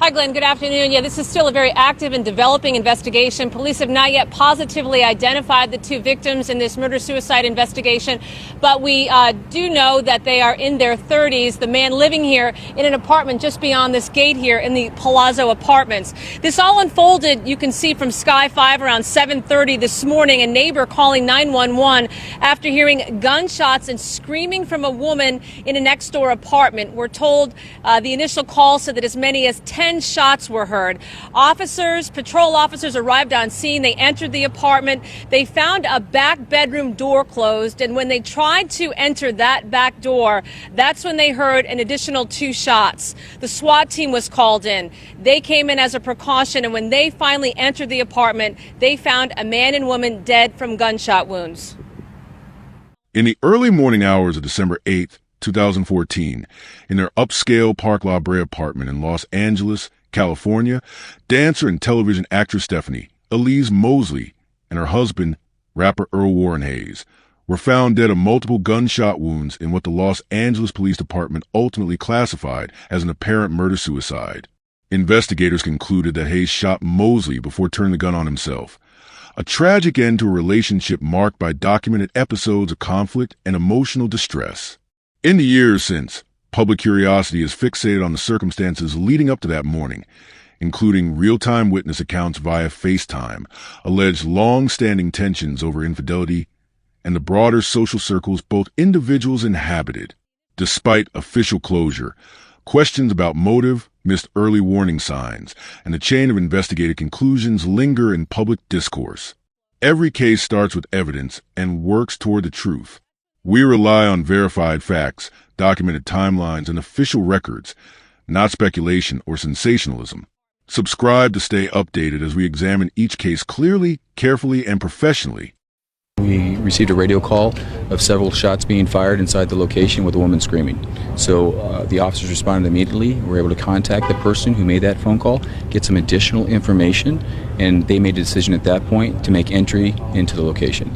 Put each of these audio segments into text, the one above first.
Hi, Glenn. Good afternoon. Yeah, this is still a very active and developing investigation. Police have not yet positively identified the two victims in this murder-suicide investigation, but we do know that they are in their 30s. The man living here in an apartment just beyond this gate here in the Palazzo Apartments. This all unfolded, you can see, from Sky 5 around 7:30 this morning. A neighbor calling 911 after hearing gunshots and screaming from a woman in a next-door apartment. We're told the initial call said that as many as 10 shots were heard. Patrol officers arrived on scene. They entered the apartment. They found a back bedroom door closed, and when they tried to enter that back door, that's when they heard an additional 2 shots. The SWAT team was called in. They came in as a precaution, and when they finally entered the apartment, they found a man and woman dead from gunshot wounds. In the early morning hours of December 8th, 2014, in their upscale Park La Brea apartment in Los Angeles, California, dancer and television actress Stephanie Elise Mosley and her husband, rapper Earl Warren Hayes, were found dead of multiple gunshot wounds in what the Los Angeles Police Department ultimately classified as an apparent murder-suicide. Investigators concluded that Hayes shot Mosley before turning the gun on himself. A tragic end to a relationship marked by documented episodes of conflict and emotional distress. In the years since, public curiosity is fixated on the circumstances leading up to that morning, including real-time witness accounts via FaceTime, alleged long-standing tensions over infidelity, and the broader social circles both individuals inhabited. Despite official closure, questions about motive, missed early warning signs, and the chain of investigated conclusions linger in public discourse. Every case starts with evidence and works toward the truth. We rely on verified facts, documented timelines, and official records, not speculation or sensationalism. Subscribe to stay updated as we examine each case clearly, carefully, and professionally. We received a radio call of several shots being fired inside the location with a woman screaming. So the officers responded immediately. We were able to contact the person who made that phone call, get some additional information, and they made a decision at that point to make entry into the location.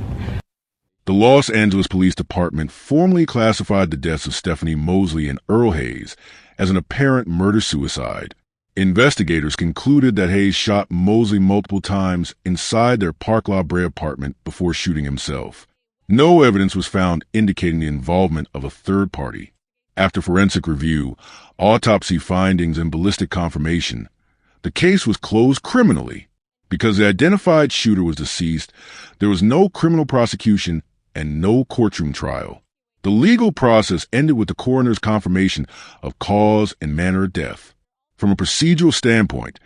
The Los Angeles Police Department formally classified the deaths of Stephanie Mosley and Earl Hayes as an apparent murder-suicide. Investigators concluded that Hayes shot Mosley multiple times inside their Park La Brea apartment before shooting himself. No evidence was found indicating the involvement of a third party. After forensic review, autopsy findings, and ballistic confirmation, the case was closed criminally. Because the identified shooter was deceased, there was no criminal prosecution and no courtroom trial. The legal process ended with the coroner's confirmation of cause and manner of death. From a procedural standpoint,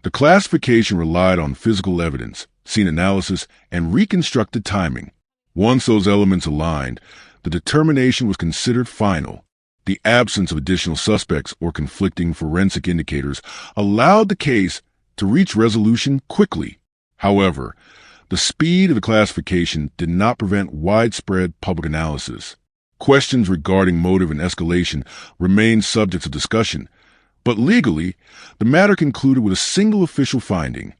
the classification relied on physical evidence, scene analysis, and reconstructed timing. Once those elements aligned, the determination was considered final. The absence of additional suspects or conflicting forensic indicators allowed the case to reach resolution quickly. However, the speed of the classification did not prevent widespread public analysis. Questions regarding motive and escalation remained subjects of discussion, but legally, the matter concluded with a single official finding.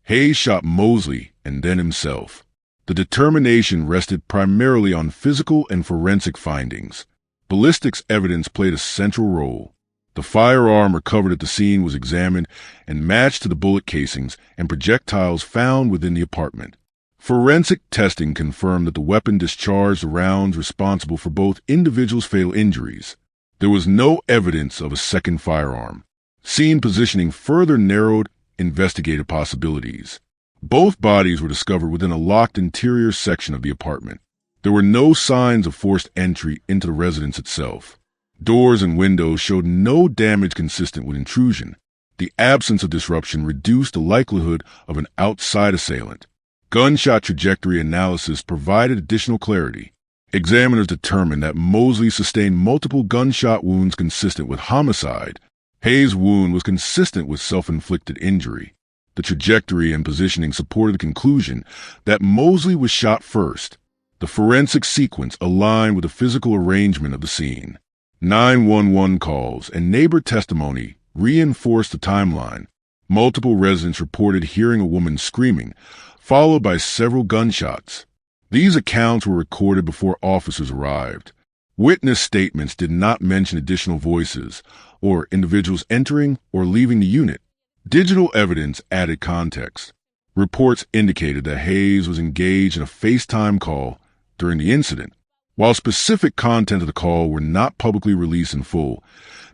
Hayes shot Mosley and then himself. The determination rested primarily on physical and forensic findings. Ballistics evidence played a central role. The firearm recovered at the scene was examined and matched to the bullet casings and projectiles found within the apartment. Forensic testing confirmed that the weapon discharged the rounds responsible for both individuals' fatal injuries. There was no evidence of a second firearm. Scene positioning further narrowed investigative possibilities. Both bodies were discovered within a locked interior section of the apartment. There were no signs of forced entry into the residence itself. Doors and windows showed no damage consistent with intrusion. The absence of disruption reduced the likelihood of an outside assailant. Gunshot trajectory analysis provided additional clarity. Examiners determined that Mosley sustained multiple gunshot wounds consistent with homicide. Hayes' wound was consistent with self-inflicted injury. The trajectory and positioning supported the conclusion that Mosley was shot first. The forensic sequence aligned with the physical arrangement of the scene. 911 calls and neighbor testimony reinforced the timeline. Multiple residents reported hearing a woman screaming, followed by several gunshots. These accounts were recorded before officers arrived. Witness statements did not mention additional voices or individuals entering or leaving the unit. Digital evidence added context. Reports indicated that Hayes was engaged in a FaceTime call during the incident. While specific content of the call were not publicly released in full,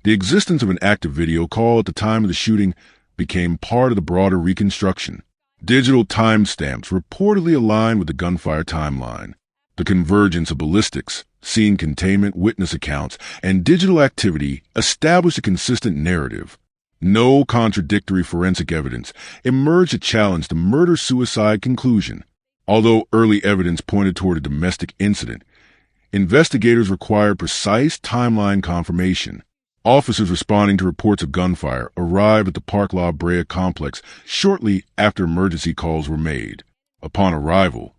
the existence of an active video call at the time of the shooting became part of the broader reconstruction. Digital timestamps reportedly aligned with the gunfire timeline. The convergence of ballistics, scene containment witness accounts, and digital activity established a consistent narrative. No contradictory forensic evidence emerged to challenge the murder-suicide conclusion. Although early evidence pointed toward a domestic incident, investigators required precise timeline confirmation. Officers responding to reports of gunfire arrived at the Park La Brea complex shortly after emergency calls were made. Upon arrival,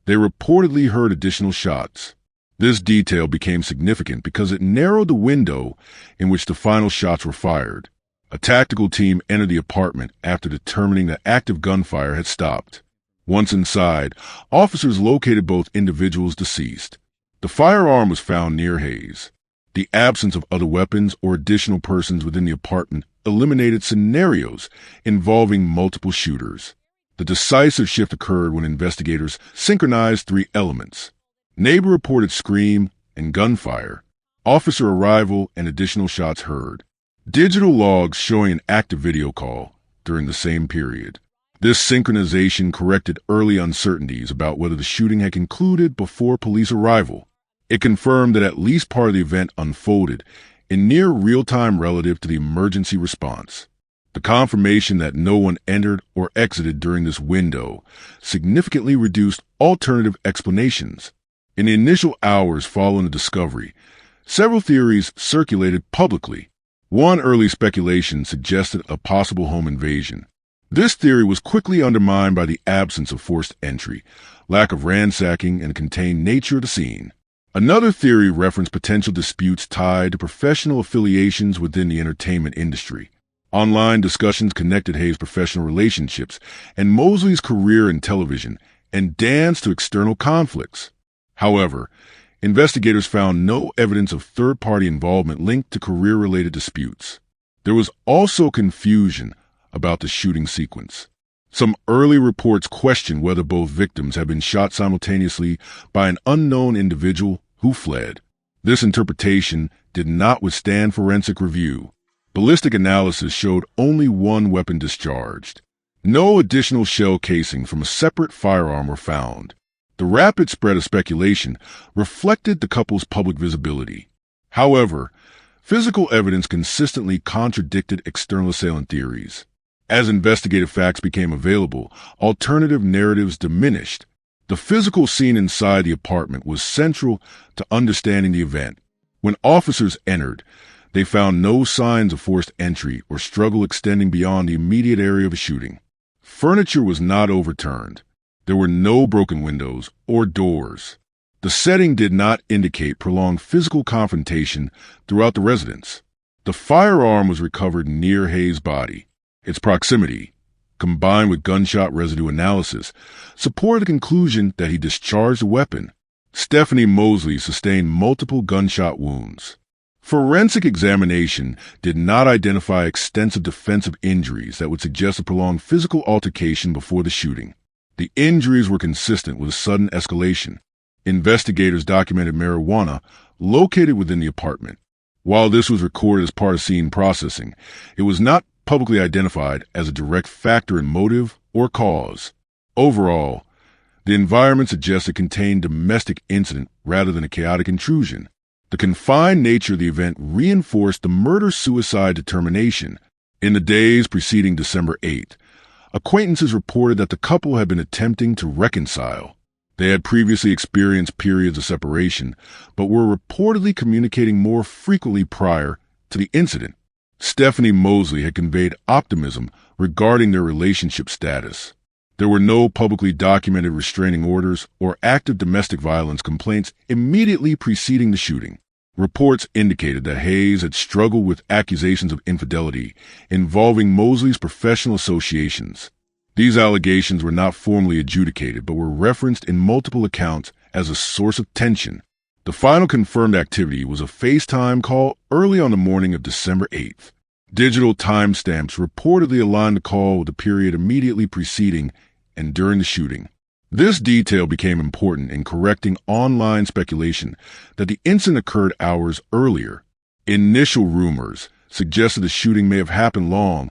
they reportedly heard additional shots. This detail became significant because it narrowed the window in which the final shots were fired. A tactical team entered the apartment after determining that active gunfire had stopped. Once inside, officers located both individuals deceased. The firearm was found near Hayes. The absence of other weapons or additional persons within the apartment eliminated scenarios involving multiple shooters. The decisive shift occurred when investigators synchronized three elements: neighbor reported scream and gunfire, officer arrival, and additional shots heard. Digital logs showing an active video call during the same period. This synchronization corrected early uncertainties about whether the shooting had concluded before police arrival. It confirmed that at least part of the event unfolded in near real-time relative to the emergency response. The confirmation that no one entered or exited during this window significantly reduced alternative explanations. In the initial hours following the discovery, several theories circulated publicly. One early speculation suggested a possible home invasion. This theory was quickly undermined by the absence of forced entry, lack of ransacking, and contained nature of the scene. Another theory referenced potential disputes tied to professional affiliations within the entertainment industry. Online discussions connected Hayes' professional relationships and Mosley's career in television and dance to external conflicts. However, investigators found no evidence of third-party involvement linked to career-related disputes. There was also confusion about the shooting sequence. Some early reports questioned whether both victims had been shot simultaneously by an unknown individual who fled. This interpretation did not withstand forensic review. Ballistic analysis showed only one weapon discharged. No additional shell casing from a separate firearm were found. The rapid spread of speculation reflected the couple's public visibility. However, physical evidence consistently contradicted external assailant theories. As investigative facts became available, alternative narratives diminished. The physical scene inside the apartment was central to understanding the event. When officers entered, they found no signs of forced entry or struggle extending beyond the immediate area of a shooting. Furniture was not overturned. There were no broken windows or doors. The setting did not indicate prolonged physical confrontation throughout the residence. The firearm was recovered near Hayes' body. Its proximity, combined with gunshot residue analysis, supported the conclusion that he discharged the weapon. Stephanie Mosley sustained multiple gunshot wounds. Forensic examination did not identify extensive defensive injuries that would suggest a prolonged physical altercation before the shooting. The injuries were consistent with a sudden escalation. Investigators documented marijuana located within the apartment. While this was recorded as part of scene processing, it was not publicly identified as a direct factor in motive or cause. Overall, the environment suggests it contained domestic incident rather than a chaotic intrusion. The confined nature of the event reinforced the murder-suicide determination. In the days preceding December 8th, acquaintances reported that the couple had been attempting to reconcile. They had previously experienced periods of separation, but were reportedly communicating more frequently prior to the incident. Stephanie Mosley had conveyed optimism regarding their relationship status. There were no publicly documented restraining orders or active domestic violence complaints immediately preceding the shooting. Reports indicated that Hayes had struggled with accusations of infidelity involving Mosley's professional associations. These allegations were not formally adjudicated but were referenced in multiple accounts as a source of tension. The final confirmed activity was a FaceTime call early on the morning of December 8th. Digital timestamps reportedly aligned the call with the period immediately preceding and during the shooting. This detail became important in correcting online speculation that the incident occurred hours earlier. Initial rumors suggested the shooting may have happened long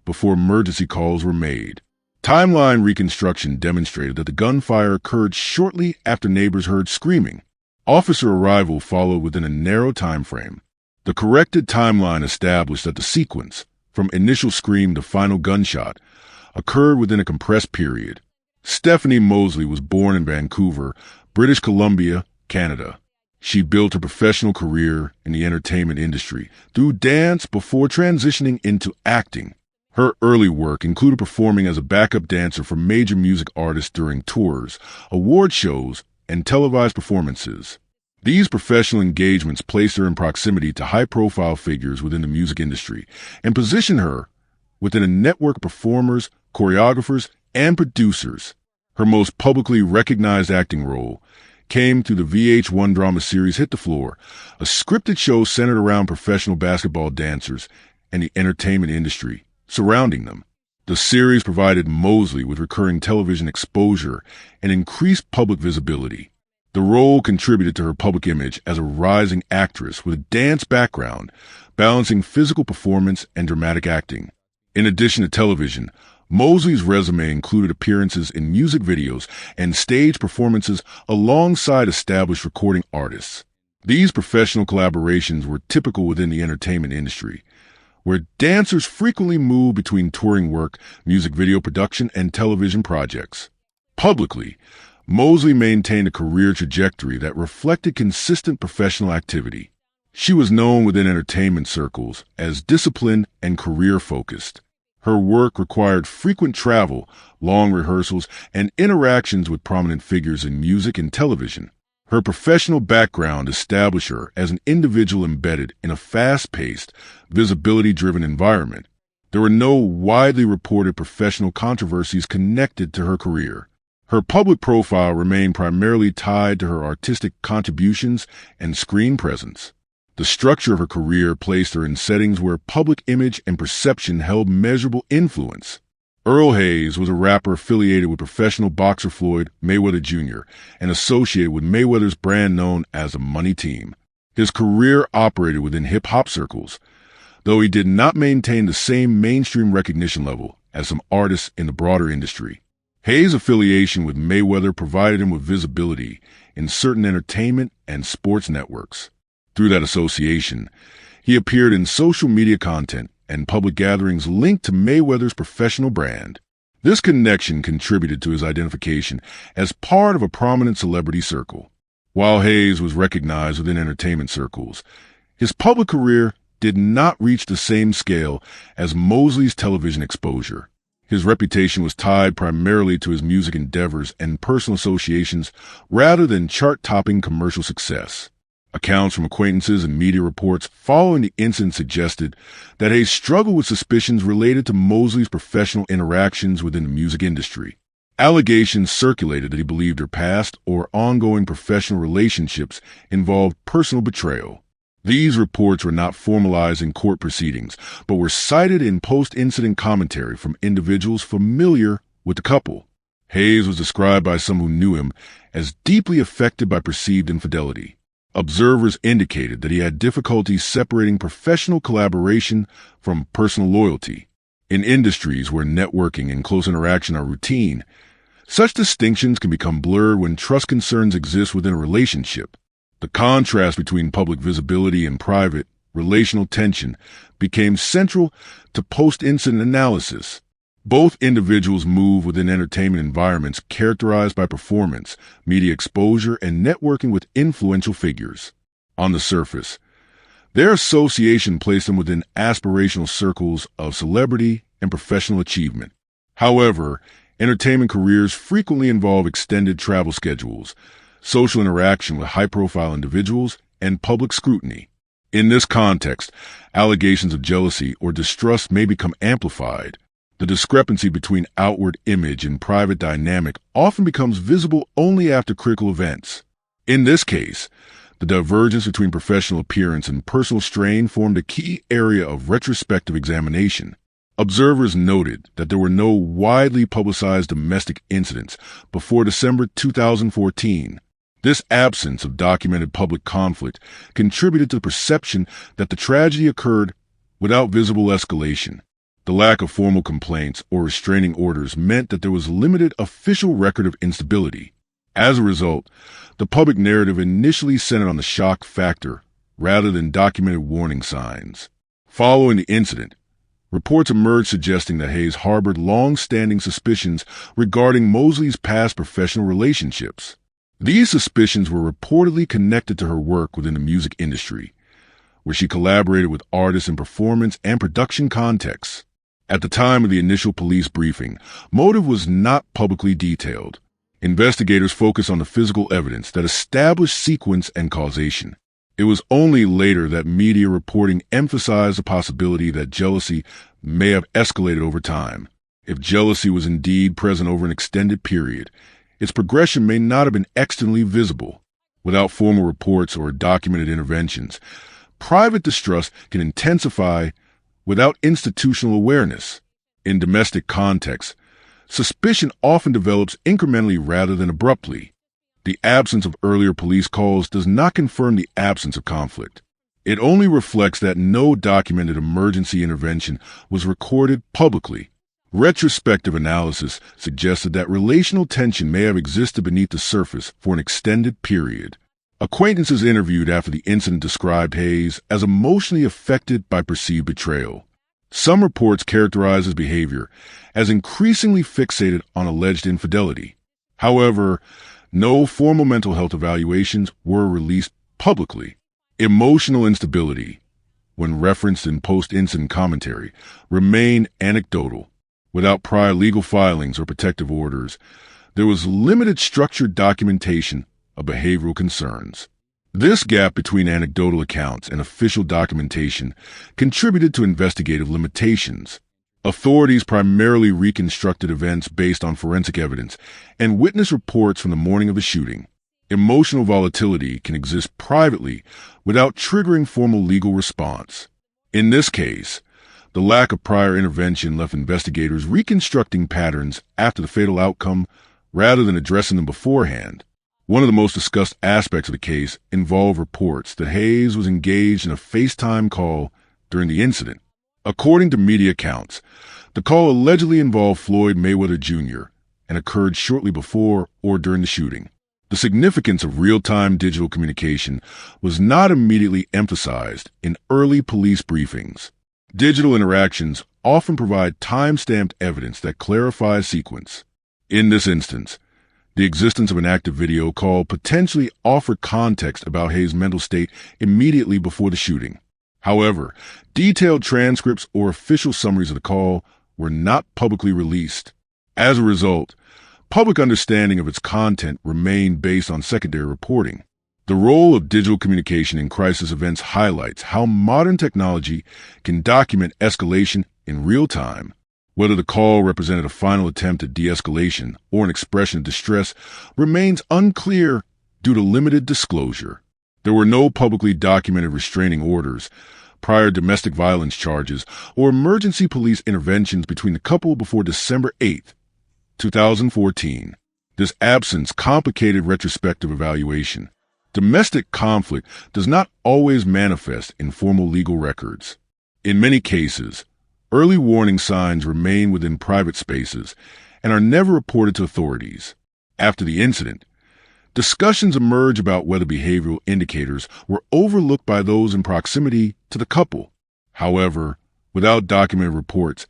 before emergency calls were made. Timeline reconstruction demonstrated that the gunfire occurred shortly after neighbors heard screaming. Officer arrival followed within a narrow time frame. The corrected timeline established that the sequence, from initial scream to final gunshot, occurred within a compressed period. Stephanie Mosley was born in Vancouver, British Columbia, Canada. She built her professional career in the entertainment industry through dance before transitioning into acting. Her early work included performing as a backup dancer for major music artists during tours, award shows, and televised performances. These professional engagements placed her in proximity to high-profile figures within the music industry and positioned her within a network of performers, choreographers, and producers. Her most publicly recognized acting role came through the VH1 drama series Hit the Floor, a scripted show centered around professional basketball dancers and the entertainment industry surrounding them. The series provided Mosley with recurring television exposure and increased public visibility. The role contributed to her public image as a rising actress with a dance background, balancing physical performance and dramatic acting. In addition to television, Mosley's resume included appearances in music videos and stage performances alongside established recording artists. These professional collaborations were typical within the entertainment industry, where dancers frequently moved between touring work, music video production, and television projects. Publicly, Mosley maintained a career trajectory that reflected consistent professional activity. She was known within entertainment circles as disciplined and career-focused. Her work required frequent travel, long rehearsals, and interactions with prominent figures in music and television. Her professional background established her as an individual embedded in a fast-paced, visibility-driven environment. There were no widely reported professional controversies connected to her career. Her public profile remained primarily tied to her artistic contributions and screen presence. The structure of her career placed her in settings where public image and perception held measurable influence. Earl Hayes was a rapper affiliated with professional boxer Floyd Mayweather Jr. and associated with Mayweather's brand known as the Money Team. His career operated within hip-hop circles, though he did not maintain the same mainstream recognition level as some artists in the broader industry. Hayes' affiliation with Mayweather provided him with visibility in certain entertainment and sports networks. Through that association, he appeared in social media content and public gatherings linked to Mayweather's professional brand. This connection contributed to his identification as part of a prominent celebrity circle. While Hayes was recognized within entertainment circles, his public career did not reach the same scale as Mosley's television exposure. His reputation was tied primarily to his music endeavors and personal associations rather than chart-topping commercial success. Accounts from acquaintances and media reports following the incident suggested that Hayes struggled with suspicions related to Mosley's professional interactions within the music industry. Allegations circulated that he believed her past or ongoing professional relationships involved personal betrayal. These reports were not formalized in court proceedings, but were cited in post-incident commentary from individuals familiar with the couple. Hayes was described by some who knew him as deeply affected by perceived infidelity. Observers indicated that he had difficulty separating professional collaboration from personal loyalty. In industries where networking and close interaction are routine, such distinctions can become blurred when trust concerns exist within a relationship. The contrast between public visibility and private, relational tension became central to post-incident analysis. Both individuals move within entertainment environments characterized by performance, media exposure, and networking with influential figures. On the surface, their association placed them within aspirational circles of celebrity and professional achievement. However, entertainment careers frequently involve extended travel schedules, social interaction with high-profile individuals, and public scrutiny. In this context, allegations of jealousy or distrust may become amplified. The discrepancy between outward image and private dynamic often becomes visible only after critical events. In this case, the divergence between professional appearance and personal strain formed a key area of retrospective examination. Observers noted that there were no widely publicized domestic incidents before December 2014. This absence of documented public conflict contributed to the perception that the tragedy occurred without visible escalation. The lack of formal complaints or restraining orders meant that there was limited official record of instability. As a result, the public narrative initially centered on the shock factor rather than documented warning signs. Following the incident, reports emerged suggesting that Hayes harbored long-standing suspicions regarding Mosley's past professional relationships. These suspicions were reportedly connected to her work within the music industry, where she collaborated with artists in performance and production contexts. At the time of the initial police briefing, motive was not publicly detailed. Investigators focused on the physical evidence that established sequence and causation. It was only later that media reporting emphasized the possibility that jealousy may have escalated over time. If jealousy was indeed present over an extended period, its progression may not have been externally visible. Without formal reports or documented interventions, private distrust can intensify without institutional awareness. In domestic contexts, suspicion often develops incrementally rather than abruptly. The absence of earlier police calls does not confirm the absence of conflict. It only reflects that no documented emergency intervention was recorded publicly. Retrospective analysis suggested that relational tension may have existed beneath the surface for an extended period. Acquaintances interviewed after the incident described Hayes as emotionally affected by perceived betrayal. Some reports characterize his behavior as increasingly fixated on alleged infidelity. However, no formal mental health evaluations were released publicly. Emotional instability, when referenced in post-incident commentary, remained anecdotal. Without prior legal filings or protective orders, there was limited structured documentation of behavioral concerns. This gap between anecdotal accounts and official documentation contributed to investigative limitations. Authorities primarily reconstructed events based on forensic evidence and witness reports from the morning of the shooting. Emotional volatility can exist privately without triggering formal legal response. In this case, the lack of prior intervention left investigators reconstructing patterns after the fatal outcome rather than addressing them beforehand. One of the most discussed aspects of the case involved reports that Hayes was engaged in a FaceTime call during the incident. According to media accounts, the call allegedly involved Floyd Mayweather Jr. and occurred shortly before or during the shooting. The significance of real-time digital communication was not immediately emphasized in early police briefings. Digital interactions often provide time-stamped evidence that clarifies sequence. In this instance, the existence of an active video call potentially offered context about Hayes' mental state immediately before the shooting. However, detailed transcripts or official summaries of the call were not publicly released. As a result, public understanding of its content remained based on secondary reporting. The role of digital communication in crisis events highlights how modern technology can document escalation in real time. Whether the call represented a final attempt at de-escalation or an expression of distress remains unclear due to limited disclosure. There were no publicly documented restraining orders, prior domestic violence charges, or emergency police interventions between the couple before December 8, 2014. This absence complicated retrospective evaluation. Domestic conflict does not always manifest in formal legal records. In many cases, early warning signs remain within private spaces and are never reported to authorities. After the incident, discussions emerge about whether behavioral indicators were overlooked by those in proximity to the couple. However, without documented reports,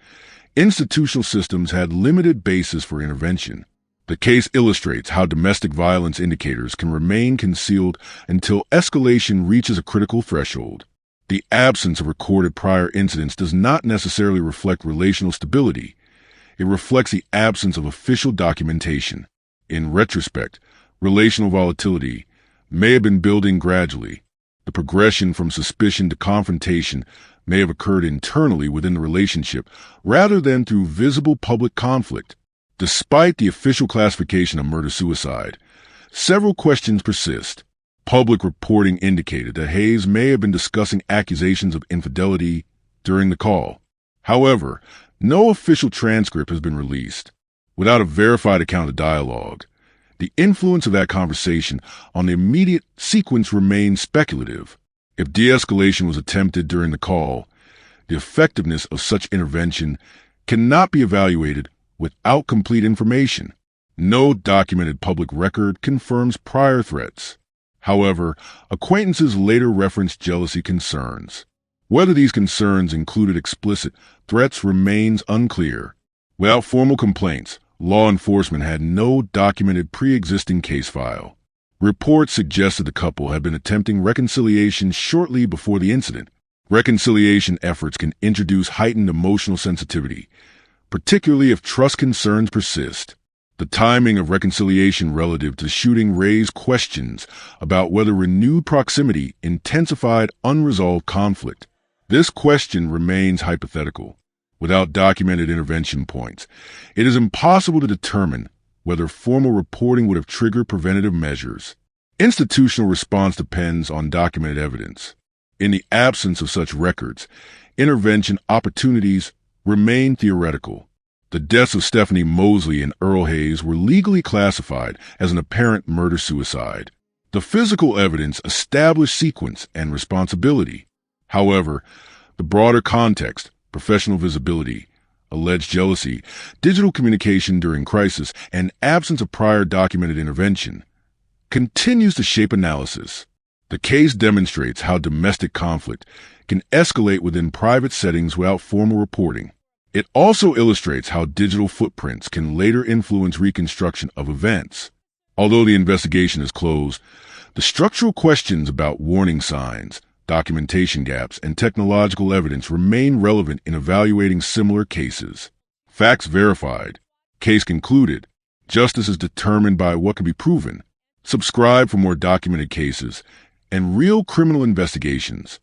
institutional systems had limited basis for intervention. The case illustrates how domestic violence indicators can remain concealed until escalation reaches a critical threshold. The absence of recorded prior incidents does not necessarily reflect relational stability. It reflects the absence of official documentation. In retrospect, relational volatility may have been building gradually. The The progression from suspicion to confrontation may have occurred internally within the relationship rather than through visible public conflict. Despite the official classification of murder-suicide, several questions persist. Public reporting indicated that Hayes may have been discussing accusations of infidelity during the call. However, no official transcript has been released. Without a verified account of dialogue, the influence of that conversation on the immediate sequence remains speculative. If de-escalation was attempted during the call, the effectiveness of such intervention cannot be evaluated without complete information. No documented public record confirms prior threats. However, acquaintances later referenced jealousy concerns. Whether these concerns included explicit threats remains unclear. Without formal complaints, law enforcement had no documented pre-existing case file. Reports suggested the couple had been attempting reconciliation shortly before the incident. Reconciliation efforts can introduce heightened emotional sensitivity, particularly if trust concerns persist. The timing of reconciliation relative to shooting raised questions about whether renewed proximity intensified unresolved conflict. This question remains hypothetical. Without documented intervention points, it is impossible to determine whether formal reporting would have triggered preventative measures. Institutional response depends on documented evidence. In the absence of such records, intervention opportunities remain theoretical. The deaths of Stephanie Mosley and Earl Hayes were legally classified as an apparent murder-suicide. The physical evidence established sequence and responsibility. However, the broader context, professional visibility, alleged jealousy, digital communication during crisis, and absence of prior documented intervention continues to shape analysis. The case demonstrates how domestic conflict can escalate within private settings without formal reporting. It also illustrates how digital footprints can later influence reconstruction of events. Although the investigation is closed, the structural questions about warning signs, documentation gaps, and technological evidence remain relevant in evaluating similar cases. Facts verified. Case concluded. Justice is determined by what can be proven. Subscribe for more documented cases and real criminal investigations.